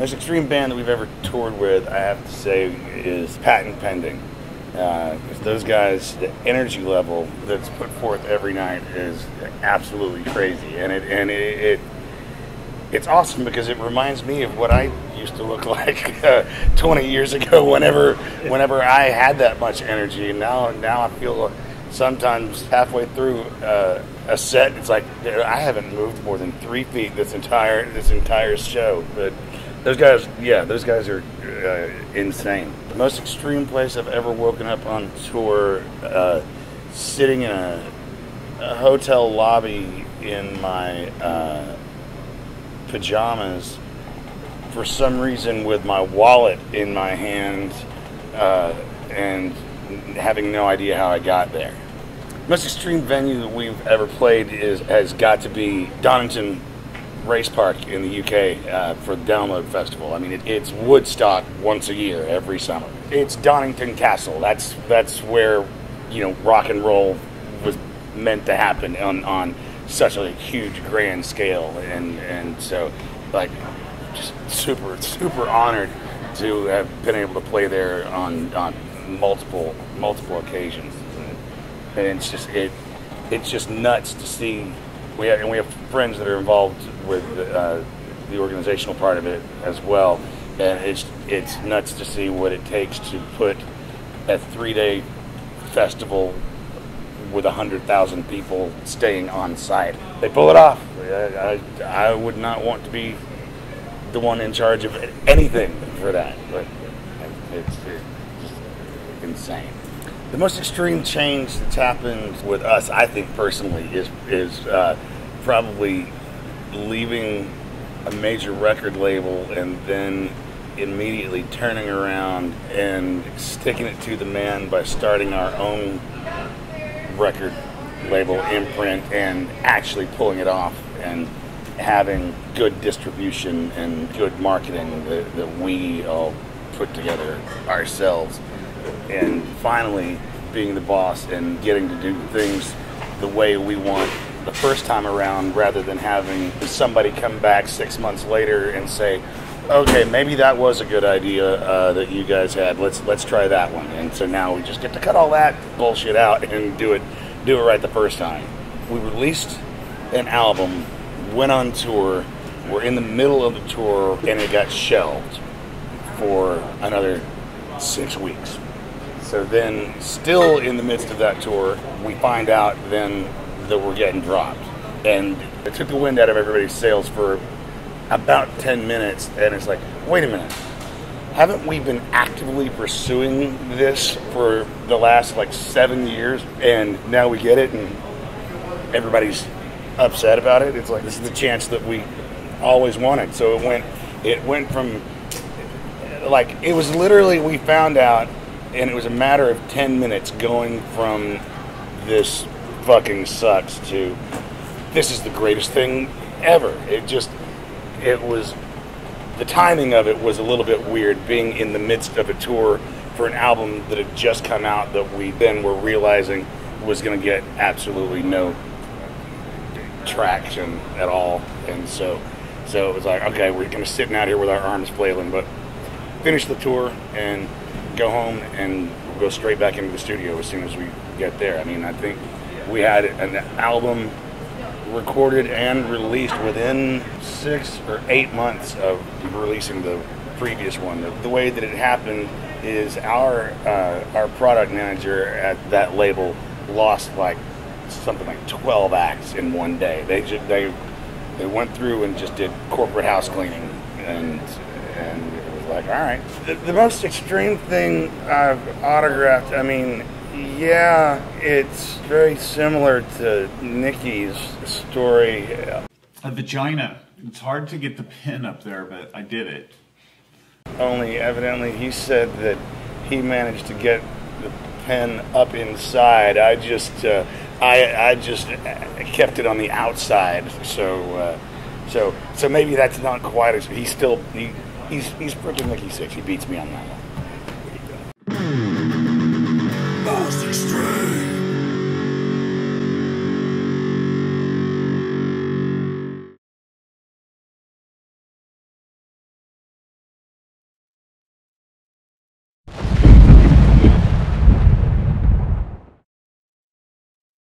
Most extreme band that we've ever toured with, I have to say, is Patent Pending. Because those guys, the energy level that's put forth every night is absolutely crazy, and it's awesome because it reminds me of what I used to look like 20 years ago. Whenever I had that much energy, and now I feel sometimes halfway through a set, it's like I haven't moved more than 3 feet this entire show. But those guys are insane. The most extreme place I've ever woken up on tour, sitting in a hotel lobby in my pajamas, for some reason with my wallet in my hand, and having no idea how I got there. The most extreme venue that we've ever played has got to be Donington Race Park in the UK for the Download Festival. I mean, it's Woodstock once a year, every summer. It's Donington Castle. That's where, rock and roll was meant to happen on such a huge, grand scale, and so, like, just super honored to have been able to play there on multiple occasions, and it's just nuts to see. We have friends that are involved with the organizational part of it as well, and it's nuts to see what it takes to put a 3-day festival with 100,000 people staying on site. They pull it off. I would not want to be the one in charge of anything for that, but it's just insane. The most extreme change that's happened with us, I think personally, is probably leaving a major record label and then immediately turning around and sticking it to the man by starting our own record label imprint and actually pulling it off and having good distribution and good marketing that we all put together ourselves, and finally being the boss and getting to do things the way we want the first time around, rather than having somebody come back 6 months later and say, okay, maybe that was a good idea that you guys had. Let's try that one. And so now we just get to cut all that bullshit out and do it right the first time. We released an album, went on tour. We're in the middle of the tour, and it got shelved for another 6 weeks. So then, still in the midst of that tour, we find out then that we're getting dropped. And it took the wind out of everybody's sails for about 10 minutes, and it's like, wait a minute, haven't we been actively pursuing this for the last 7 years, and now we get it and everybody's upset about it? It's like, this is the chance that we always wanted. So it went from, it was literally, we found out, and it was a matter of 10 minutes going from this fucking sucks to this is the greatest thing ever. It was, the timing of it was a little bit weird, being in the midst of a tour for an album that had just come out that we then were realizing was going to get absolutely no traction at all. And so it was like, okay, we're going to sit out here with our arms flailing, but finish the tour and go home and go straight back into the studio as soon as we get there. I mean, I think we had an album recorded and released within 6 or 8 months of releasing the previous one. The way that it happened is our product manager at that label lost something like 12 acts in one day. They went through and just did corporate house cleaning, and it was like, all right. The most extreme thing I've autographed, I mean, yeah, it's very similar to Nikki's story. A vagina. It's hard to get the pin up there, but I did it. Only evidently he said that he managed to get the pen up inside. I just kept it on the outside. So maybe that's not quite as he's freaking Nikki 6. He beats me on that one. Most extreme.